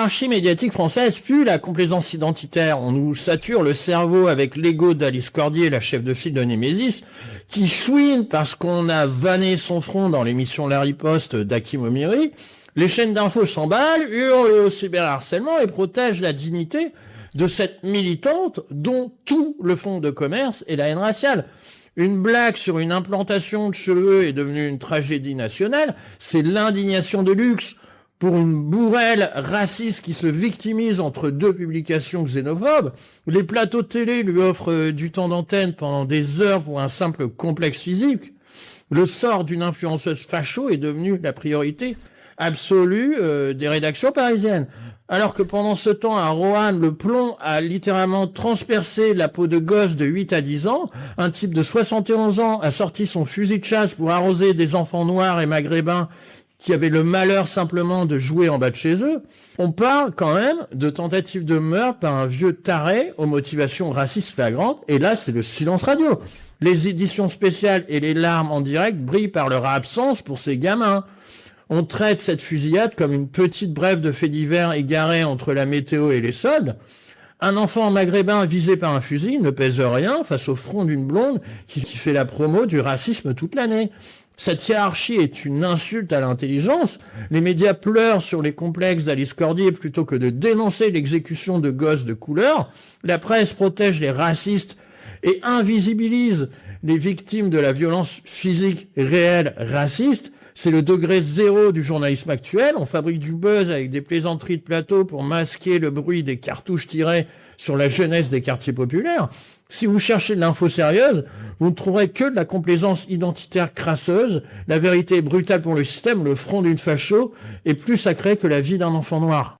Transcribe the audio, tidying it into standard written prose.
hiérarchie médiatique française pue la complaisance identitaire. On nous sature le cerveau avec l'ego d'Alice Cordier, la chef de file de Némésis, qui chouine parce qu'on a vanné son front dans l'émission La Riposte d'Hakim Omiri. Les chaînes d'infos s'emballent, hurlent au cyberharcèlement et protègent la dignité de cette militante dont tout le fonds de commerce est la haine raciale. Une blague sur une implantation de cheveux est devenue une tragédie nationale. C'est l'indignation de luxe pour une bourrelle raciste qui se victimise entre deux publications xénophobes. Les plateaux de télé lui offrent du temps d'antenne pendant des heures pour un simple complexe physique. Le sort d'une influenceuse facho est devenu la priorité absolue des rédactions parisiennes. Alors que pendant ce temps, à Roanne, le plomb a littéralement transpercé la peau de gosse de 8 à 10 ans. Un type de 71 ans a sorti son fusil de chasse pour arroser des enfants noirs et maghrébins qui avaient le malheur simplement de jouer en bas de chez eux. On parle quand même de tentative de meurtre par un vieux taré aux motivations racistes flagrantes. Et là, c'est le silence radio. Les éditions spéciales et les larmes en direct brillent par leur absence pour ces gamins. On traite cette fusillade comme une petite brève de faits divers égarés entre la météo et les soldes. Un enfant maghrébin visé par un fusil ne pèse rien face au front d'une blonde qui fait la promo du racisme toute l'année. Cette hiérarchie est une insulte à l'intelligence. Les médias pleurent sur les complexes d'Alice Cordier plutôt que de dénoncer l'exécution de gosses de couleur. La presse protège les racistes et invisibilise les victimes de la violence physique réelle raciste. C'est le degré zéro du journalisme actuel. On fabrique du buzz avec des plaisanteries de plateau pour masquer le bruit des cartouches tirées sur la jeunesse des quartiers populaires. Si vous cherchez de l'info sérieuse, vous ne trouverez que de la complaisance identitaire crasseuse. La vérité est brutale pour le système. Le front d'une facho est plus sacré que la vie d'un enfant noir.